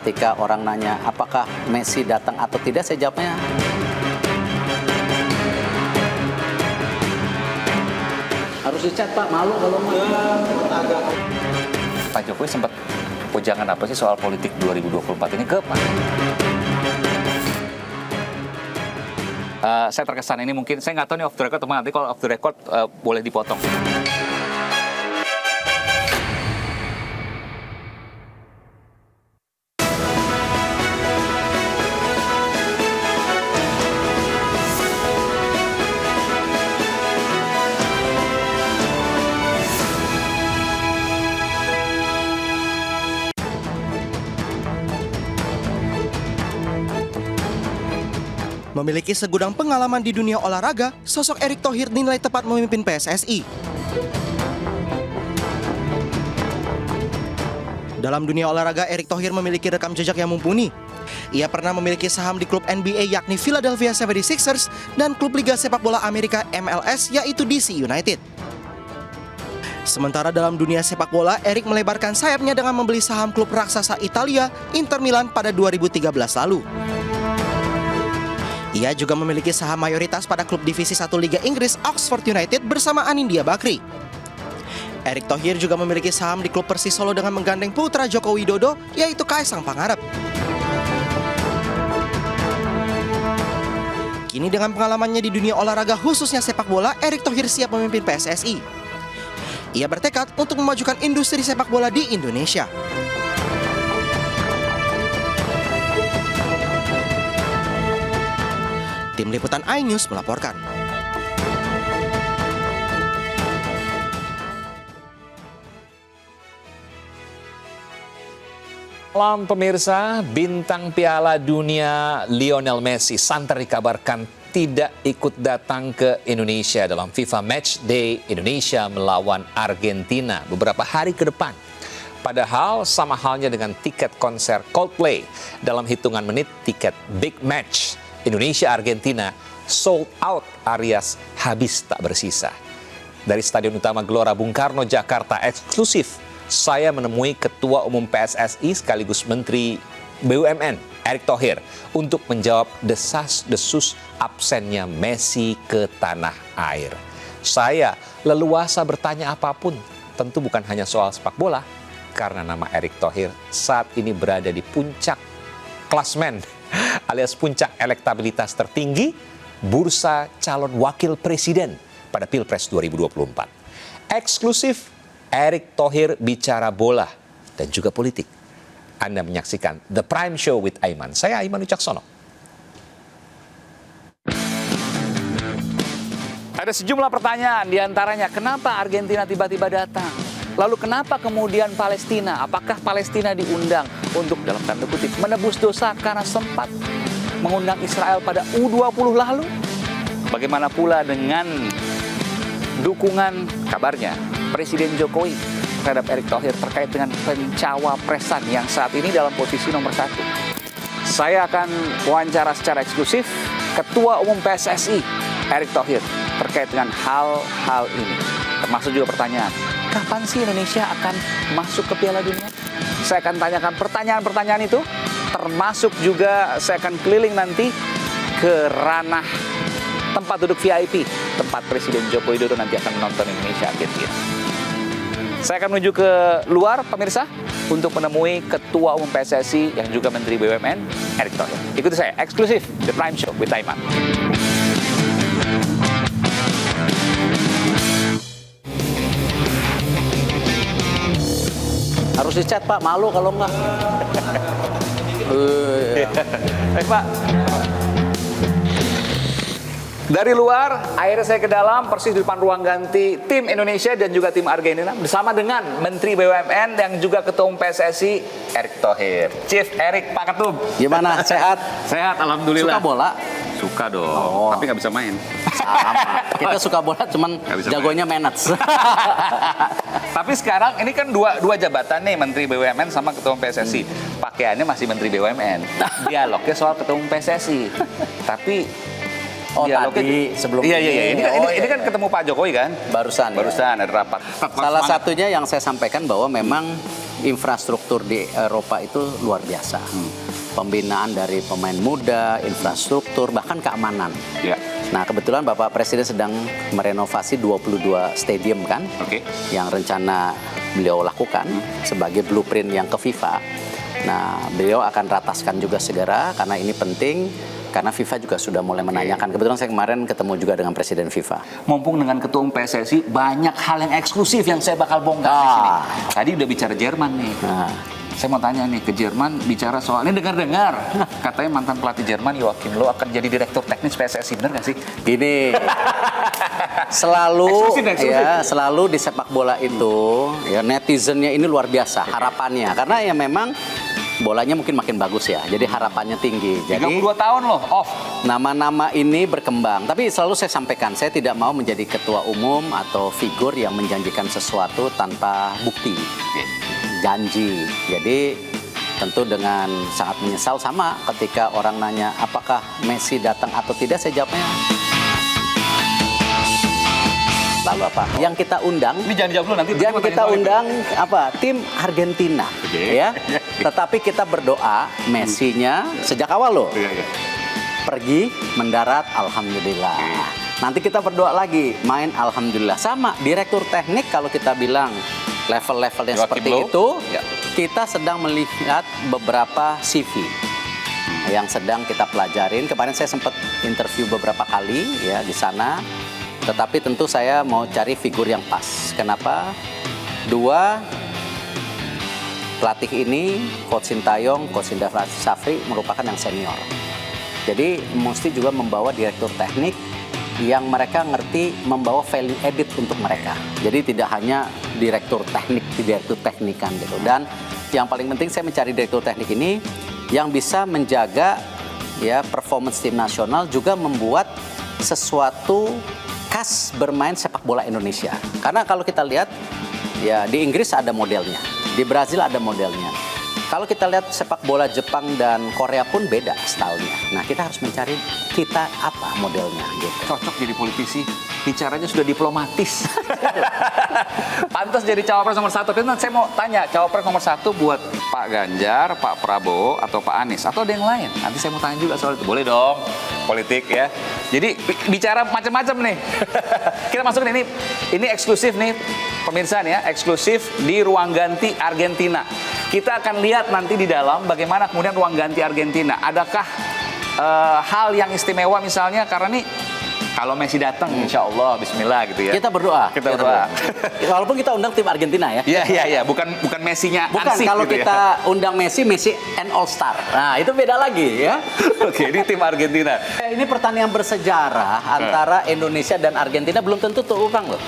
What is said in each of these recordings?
ketika orang nanya apakah Messi datang atau tidak, saya jawabnya harus dicat Pak, malu kalau agak. Pak Jokowi sempat ujangan apa sih soal politik 2024 ini ke Pak? Saya terkesan ini mungkin, saya nggak tahu nih off the record teman, nanti kalau off the record boleh dipotong. Memiliki segudang pengalaman di dunia olahraga, sosok Erick Thohir dinilai tepat memimpin PSSI. Dalam dunia olahraga, Erick Thohir memiliki rekam jejak yang mumpuni. Ia pernah memiliki saham di klub NBA yakni Philadelphia 76ers dan klub Liga Sepak Bola Amerika MLS yaitu DC United. Sementara dalam dunia sepak bola, Erick melebarkan sayapnya dengan membeli saham klub raksasa Italia, Inter Milan pada 2013 lalu. Ia juga memiliki saham mayoritas pada klub divisi 1 Liga Inggris Oxford United bersama Anindya Bakri. Erick Thohir juga memiliki saham di klub Persis Solo dengan menggandeng putra Joko Widodo yaitu Kaisang Pangarep. Kini dengan pengalamannya di dunia olahraga khususnya sepak bola, Erick Thohir siap memimpin PSSI. Ia bertekad untuk memajukan industri sepak bola di Indonesia. Tim Liputan iNews melaporkan. Malam pemirsa, bintang Piala Dunia Lionel Messi santer dikabarkan tidak ikut datang ke Indonesia dalam FIFA Match Day Indonesia melawan Argentina beberapa hari ke depan. Padahal sama halnya dengan tiket konser Coldplay, dalam hitungan menit tiket Big Match Indonesia-Argentina sold out alias habis tak bersisa. Dari Stadion Utama Gelora Bung Karno, Jakarta, eksklusif saya menemui Ketua Umum PSSI sekaligus Menteri BUMN, Erick Thohir, untuk menjawab desas-desus absennya Messi ke tanah air. Saya leluasa bertanya apapun, tentu bukan hanya soal sepak bola, karena nama Erick Thohir saat ini berada di puncak klasmen alias puncak elektabilitas tertinggi bursa calon wakil presiden pada Pilpres 2024. Eksklusif Erick Thohir bicara bola dan juga politik. Anda menyaksikan The Prime Show with Aiman. Saya Aiman Wicaksono. Ada sejumlah pertanyaan, diantaranya kenapa Argentina tiba-tiba datang? Lalu kenapa kemudian Palestina? Apakah Palestina diundang untuk dalam tanda kutip menebus dosa karena sempat mengundang Israel pada U20 lalu? Bagaimana pula dengan dukungan kabarnya Presiden Jokowi terhadap Erick Thohir terkait dengan pencawapresan yang saat ini dalam posisi nomor 1? Saya akan wawancara secara eksklusif Ketua Umum PSSI Erick Thohir terkait dengan hal-hal ini. Termasuk juga pertanyaan, kapan sih Indonesia akan masuk ke Piala Dunia? Saya akan tanyakan pertanyaan-pertanyaan itu, termasuk juga saya akan keliling nanti ke ranah tempat duduk VIP, tempat Presiden Joko Widodo nanti akan menonton Indonesia Argentina. Saya akan menuju ke luar, pemirsa, untuk menemui Ketua Umum PSSI yang juga Menteri BUMN, Erick Thohir. Ikuti saya, eksklusif The Prime Show with Aiman. harus dicat Pak, malu kalau enggak. Baik Pak. Dari luar, akhirnya saya ke dalam, persis di depan ruang ganti tim Indonesia dan juga tim Argentina bersama dengan Menteri BUMN yang juga Ketua Umum PSSI, Erick Thohir. Chief Erick, Pak Ketum. Gimana? Sehat? Sehat, alhamdulillah. Suka bola? Suka dong, tapi nggak bisa main. Sama. Kita suka bola, cuman jagonya manage. Tapi sekarang ini kan dua jabatan nih, Menteri BUMN sama Ketua Umum PSSI. Pakaiannya masih Menteri BUMN. Dialognya soal Ketua Umum PSSI. Tapi tadi sebelum ini kan ketemu Pak Jokowi kan? Barusan ada rapat. Salah satunya yang saya sampaikan bahwa memang infrastruktur di Eropa itu luar biasa. Pembinaan dari pemain muda, infrastruktur, bahkan keamanan. Ya. Nah, kebetulan Bapak Presiden sedang merenovasi 22 stadium kan, Oke. yang rencana beliau lakukan sebagai blueprint yang ke FIFA. Nah, beliau akan rataskan juga segera karena ini penting, karena FIFA juga sudah mulai menanyakan. Kebetulan saya kemarin ketemu juga dengan Presiden FIFA. Mumpung dengan Ketua Umum PSSI, banyak hal yang eksklusif yang saya bakal bongkar di sini. Tadi udah bicara Jerman nih. Nah, Saya mau tanya nih, ke Jerman bicara soal, ini dengar-dengar, katanya mantan pelatih Jerman Joachim Löw akan jadi direktur teknis PSSI, bener nggak sih? gini, selalu Eksklusif. ya selalu di sepak bola itu ya netizennya ini luar biasa harapannya, karena ya memang bolanya mungkin makin bagus ya, jadi harapannya tinggi. Jadi 32 tahun loh, off. nama-nama ini berkembang, tapi selalu saya sampaikan, saya tidak mau menjadi ketua umum atau figur yang menjanjikan sesuatu tanpa bukti, janji. Jadi tentu dengan sangat menyesal, sama ketika orang nanya apakah Messi datang atau tidak, saya jawabnya lalu apa? Yang kita undang, Ini jangan dijawab dulu nanti. yang kita undang apa? Tim Argentina, Oke. ya. Tetapi kita berdoa Messi-nya sejak awal loh. Pergi, mendarat, alhamdulillah. Nanti kita berdoa lagi, main alhamdulillah. Sama, direktur teknik kalau kita bilang level-levelnya Joachim seperti Löw. itu, Ya. kita sedang melihat beberapa CV yang sedang kita pelajarin. Kemarin saya sempat interview beberapa kali ya di sana. Tetapi tentu saya mau cari figur yang pas. Kenapa? Dua pelatih ini, Coach Sintayong, Coach Indra Safri merupakan yang senior. Jadi mesti juga membawa direktur teknik yang mereka ngerti membawa value added untuk mereka. Jadi tidak hanya direktur teknikan gitu. Dan yang paling penting saya mencari direktur teknik ini yang bisa menjaga ya performance tim nasional, juga membuat sesuatu khas bermain sepak bola Indonesia. Karena kalau kita lihat ya di Inggris ada modelnya, di Brazil ada modelnya. Kalau kita lihat sepak bola Jepang dan Korea pun beda stylenya. Nah, kita harus mencari kita apa modelnya gitu. Cocok jadi politisi, bicaranya sudah diplomatis. Pantas jadi cawapres nomor 1. Tapi saya mau tanya, cawapres nomor 1 buat Pak Ganjar, Pak Prabowo, atau Pak Anies, atau ada yang lain? Nanti saya mau tanya juga soal itu. Boleh dong, politik ya. Jadi bicara macam-macam nih. Kita masukin ini eksklusif nih, pemirsa nih ya, eksklusif di ruang ganti Argentina. Kita akan lihat nanti di dalam bagaimana kemudian ruang ganti Argentina. Adakah hal yang istimewa misalnya, karena nih kalau Messi datang, insya Allah, Bismillah gitu ya. Kita berdoa. Kita berdoa. Walaupun kita undang tim Argentina ya. Iya, bukan Messinya Bukan, Ansip kalau gitu kita undang Messi and All Star. Nah, itu beda lagi ya. Oke, ini tim Argentina. Ini pertandingan bersejarah antara Indonesia dan Argentina, belum tentu terulang loh.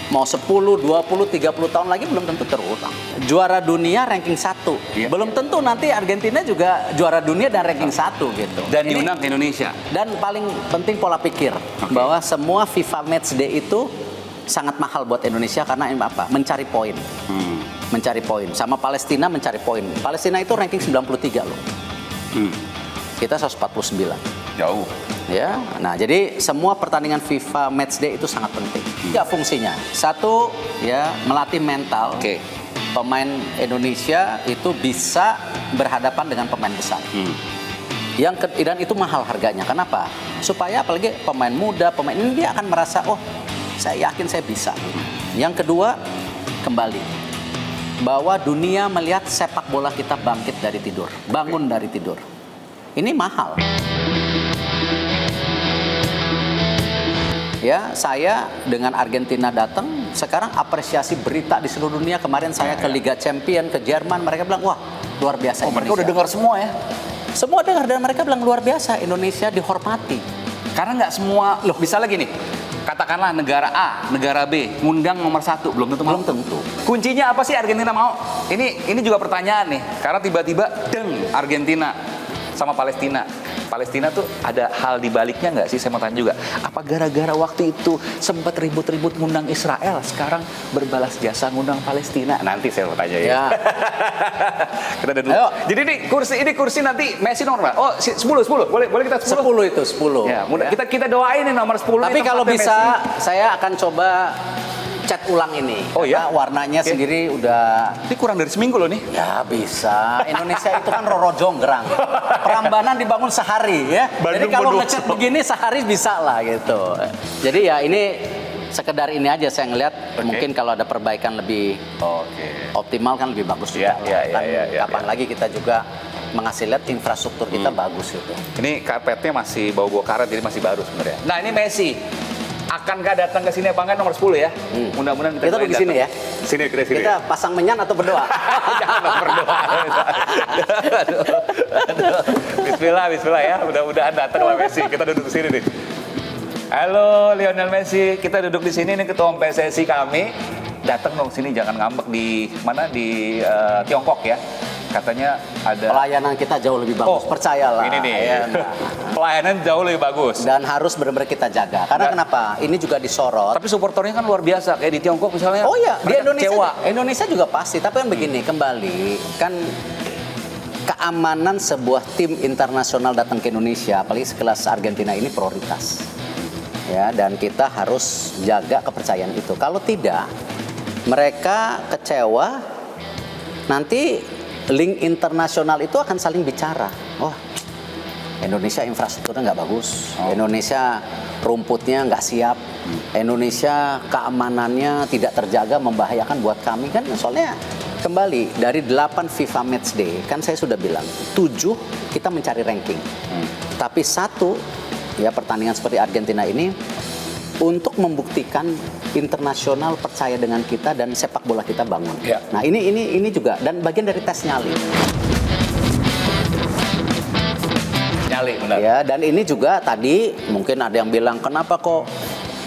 Mau 10, 20, 30 tahun lagi belum tentu terulang. Juara dunia ranking 1. Iya. Belum tentu nanti Argentina juga juara dunia dan ranking 1 gitu. Dan Ini- diundang ke Indonesia. Dan paling penting pola pikir, bahwa semua FIFA Matchday itu sangat mahal buat Indonesia karena apa? Mencari poin. Mencari poin. Sama Palestina mencari poin. Palestina itu ranking 93 loh. Kita 149. Jauh. Ya. Nah, jadi semua pertandingan FIFA Matchday itu sangat penting. Tiga fungsinya. Satu, ya melatih mental. Oke. Pemain Indonesia itu bisa berhadapan dengan pemain besar. Dan itu mahal harganya. Kenapa? Supaya apalagi pemain muda, pemain ini dia akan merasa, oh, saya yakin saya bisa. Yang kedua, kembali bahwa dunia melihat sepak bola kita bangkit dari tidur, bangun dari tidur. Ini mahal. Ya, saya dengan Argentina datang, sekarang apresiasi berita di seluruh dunia. Kemarin saya ke Liga Champion, ke Jerman, mereka bilang, wah, luar biasa Oh, mereka Indonesia. udah dengar semua ya? Semua dengar, dan mereka bilang luar biasa, Indonesia dihormati. Karena nggak semua, loh bisa lagi nih, katakanlah negara A, negara B, ngundang nomor 1, belum tentu mau. Belum tentu. Kuncinya apa sih Argentina mau? Ini juga pertanyaan nih, karena tiba-tiba Argentina sama Palestina. Palestina tuh ada hal di baliknya nggak sih? Saya mau tanya juga. Apa gara-gara waktu itu sempat ribut-ribut ngundang Israel, sekarang berbalas jasa ngundang Palestina? Nanti saya mau tanya ya. Ya, Kita ada dulu. Ayo. Jadi ini kursi nanti Messi nomor berapa? Oh, 10. Boleh kita 10? 10 itu, 10. Ya, mudah. Ya. Kita doain nih nomor 10. Tapi ini kalau tempatnya bisa, Messi. saya akan coba cat ulang ini. Oh, Karena iya? warnanya Oke. sendiri udah Ini kurang dari seminggu loh nih. ya bisa. Indonesia itu kan Roro Jonggrang. Prambanan dibangun sehari ya. Jadi Bandung kalau Bondoso. ngecat begini sehari bisa lah gitu. Jadi ya ini sekedar ini aja saya ngelihat mungkin kalau ada perbaikan lebih Oke. optimal kan lebih bagus Iya, juga. iya, lah. Kan iya, iya, kapan iya. lagi kita juga mengasih lihat infrastruktur kita bagus gitu. Ini karpetnya masih bau-bau karet jadi masih baru sebenarnya. Nah ini Messi. Akankah datang ke sini apa enggak nomor 10 ya? Mudah-mudahan Kita doain di sini datang. ya? Sini kita sini. Kita pasang menyan atau berdoa? Jangan dong berdoa. Aduh. Bismillah, bismillah ya. Mudah-mudahan datang lah Messi. Kita duduk di sini nih. Halo Lionel Messi, kita duduk di sini nih ketua PSSI kami. Datang dong sini, jangan ngambek di mana di Tiongkok ya. Katanya ada Pelayanan kita jauh lebih bagus, percayalah. Ini nih. Ya, nah. Pelayanan jauh lebih bagus. Dan harus benar-benar kita jaga. Karena Dan- kenapa? Ini juga disorot. Tapi supporternya kan luar biasa kayak di Tiongkok misalnya. Oh iya, di mereka Indonesia, kecewa. Indonesia juga pasti. Tapi kan begini, kembali kan keamanan sebuah tim internasional datang ke Indonesia, apalagi sekelas Argentina ini prioritas. Ya, dan kita harus jaga kepercayaan itu. Kalau tidak, mereka kecewa, nanti link internasional itu akan saling bicara. Wah, Indonesia infrastrukturnya nggak bagus, Indonesia rumputnya nggak siap, Indonesia keamanannya tidak terjaga, membahayakan buat kami kan. Soalnya kembali dari 8 FIFA Matchday kan saya sudah bilang 7 kita mencari ranking, tapi 1 ya pertandingan seperti Argentina ini untuk membuktikan internasional percaya dengan kita dan sepak bola kita bangun. Ya. Nah ini juga dan bagian dari tes nyali. Nyali benar. Ya, dan ini juga tadi mungkin ada yang bilang kenapa kok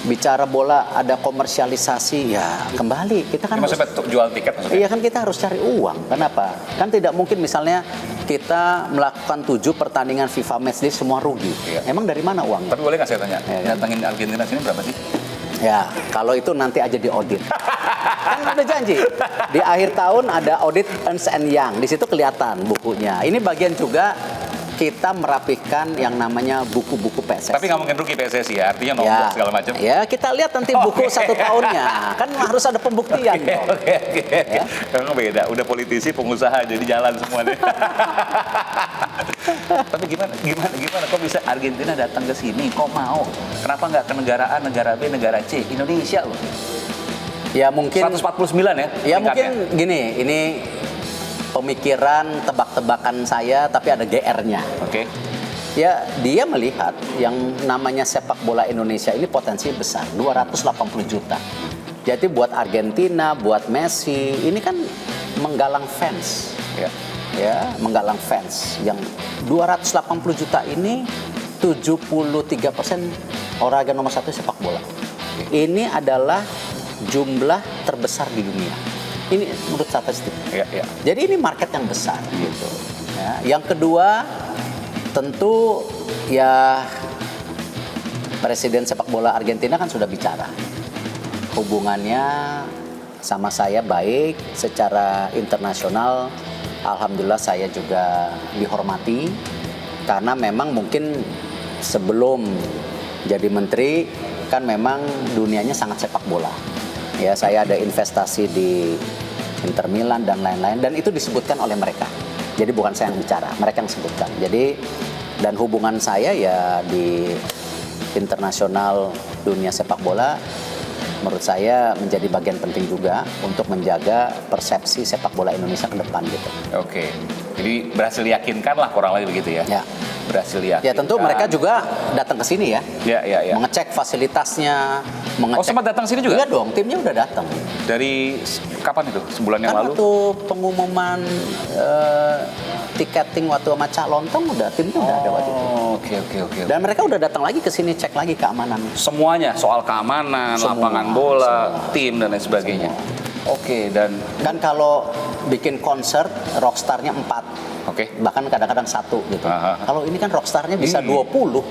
bicara bola ada komersialisasi? Ya, kembali kita kan Ini harus, maksudnya untuk jual tiket maksudnya. iya kan kita harus cari uang. Kenapa? Kan tidak mungkin misalnya kita melakukan 7 pertandingan FIFA Matchday semua rugi. Iya. Emang dari mana uangnya? Tapi boleh nggak saya tanya, Ya, kan? datangin Argentina sini berapa sih? Ya, kalau itu nanti aja diaudit. Kan udah janji. Di akhir tahun ada audit Ernst & Young. Di situ kelihatan bukunya. Ini bagian juga kita merapikan yang namanya buku-buku PSSI. Tapi nggak mungkin rugi PSSI ya, artinya nombok segala macam. Ya, kita lihat nanti buku Oke. 1 tahunnya. Kan harus ada pembuktian dong. Oke. Ya. Memang beda, udah politisi, pengusaha jadi jalan semua deh. Tapi gimana kok bisa Argentina datang ke sini? Kok mau? Kenapa nggak ke negara A, negara B, negara C? Indonesia loh. Ya mungkin 149 ya? ya tingkatnya. mungkin gini, ini pemikiran tebak-tebakan saya tapi ada GR-nya. Oke. Ya, dia melihat yang namanya sepak bola Indonesia ini potensi besar, 280 juta. Jadi buat Argentina, buat Messi, ini kan menggalang fans. Ya. Ya, menggalang fans. Yang 280 juta ini 73% olahraga nomor 1 sepak bola. Ini adalah jumlah terbesar di dunia. Ini menurut statistik. Ya, ya. Jadi ini market yang besar gitu. Ya. Yang kedua tentu ya Presiden sepak bola Argentina kan sudah bicara. Hubungannya sama saya baik secara internasional. Alhamdulillah saya juga dihormati karena memang mungkin sebelum jadi menteri kan memang dunianya sangat sepak bola. Ya, saya ada investasi di Inter Milan dan lain-lain dan itu disebutkan oleh mereka. Jadi bukan saya yang bicara, mereka yang sebutkan. Jadi dan hubungan saya ya di internasional dunia sepak bola menurut saya menjadi bagian penting juga untuk menjaga persepsi sepak bola Indonesia ke depan gitu. Oke. Jadi berhasil yakinkan lah kurang lebih begitu ya. Ya. Berhasil yakinkan. Ya tentu mereka juga datang ke sini ya. Ya. Mengecek fasilitasnya, Oh, sempat datang sini juga? Iya dong, timnya udah datang. Dari kapan itu? Sebulan yang Kan lalu? waktu pengumuman tiketing waktu sama Cak Lontong timnya udah ada waktu itu. Oke. Dan mereka udah datang lagi ke sini cek lagi keamanannya. Semuanya, soal keamanan, Semua, lapangan bola, semua. tim dan lain sebagainya. Oke, dan Kan kalau bikin konser rockstarnya 4, oke. bahkan kadang-kadang 1 gitu. Aha. Kalau ini kan rockstarnya bisa 20.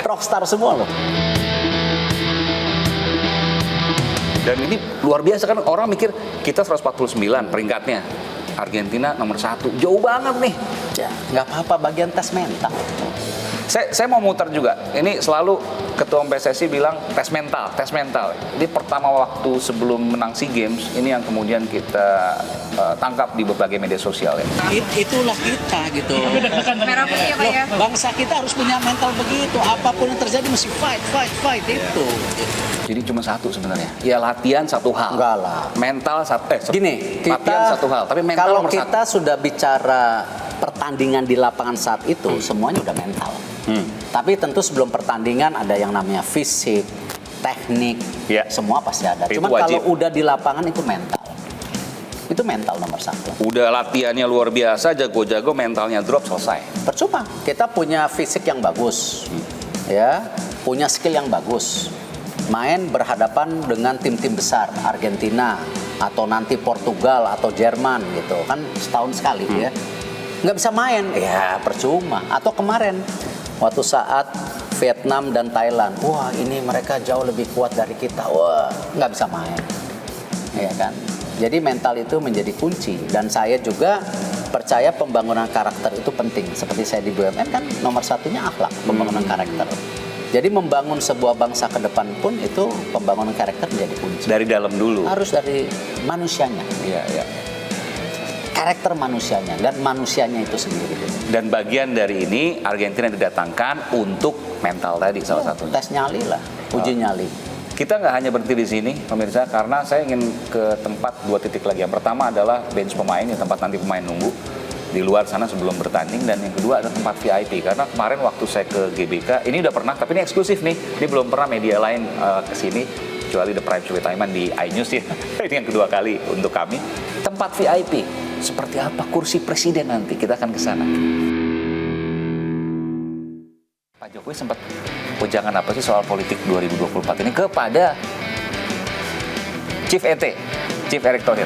Rockstar semua loh. Dan ini luar biasa kan, orang mikir kita 149 peringkatnya. Argentina nomor 1, jauh banget nih. Ya, nggak apa-apa bagian tes mental. Saya mau muter juga. Ini selalu Ketua PSSI bilang tes mental. Ini pertama waktu sebelum menang SEA Games, ini yang kemudian kita tangkap di berbagai media sosial ya. Itulah kita gitu. Merah putih ya Pak ya? Bangsa kita harus punya mental begitu. Apapun yang terjadi mesti fight itu. Jadi cuma satu sebenarnya. Ya latihan satu hal. Enggak lah. Mental satu. Gini, latihan satu hal. Tapi mental kalau nomor kita sudah bicara pertandingan di lapangan saat itu, semuanya udah mental. Tapi tentu sebelum pertandingan ada yang namanya fisik, teknik, Ya. semua pasti ada. Itu Cuma wajib. kalau udah di lapangan itu mental. Itu mental nomor satu. Udah latihannya luar biasa, jago-jago, mentalnya drop, selesai. Percuma. Kita punya fisik yang bagus, ya, punya skill yang bagus. Main berhadapan dengan tim-tim besar, Argentina atau nanti Portugal atau Jerman gitu, kan setahun sekali ya. Nggak bisa main, ya percuma. Atau kemarin waktu saat Vietnam dan Thailand, wah ini mereka jauh lebih kuat dari kita, wah nggak bisa main, ya kan. Jadi mental itu menjadi kunci, dan saya juga percaya pembangunan karakter itu penting. Seperti saya di BUMN kan nomor satunya akhlak, pembangunan karakter. Jadi membangun sebuah bangsa ke depan pun itu pembangunan karakter menjadi kunci. Dari dalam dulu. Harus dari manusianya, Iya. karakter manusianya dan manusianya itu sendiri. Dan bagian dari ini Argentina didatangkan untuk mental tadi salah satunya. Tes nyali lah, uji nyali. Kita nggak hanya berhenti di sini, pemirsa, karena saya ingin ke tempat 2 titik lagi. Yang pertama adalah bench pemain, yang tempat nanti pemain nunggu di luar sana sebelum bertanding, dan yang kedua ada tempat VIP. Karena kemarin waktu saya ke GBK, ini udah pernah, tapi ini eksklusif nih. Ini belum pernah media lain ke sini, kecuali The Prime Cuit Taiman di iNews ya. Ini yang kedua kali untuk kami. Tempat VIP, seperti apa kursi presiden nanti, kita akan ke sana. Pak Jokowi sempat ujangan apa sih soal politik 2024 ini kepada Chief ET, Chief Erick Thohir.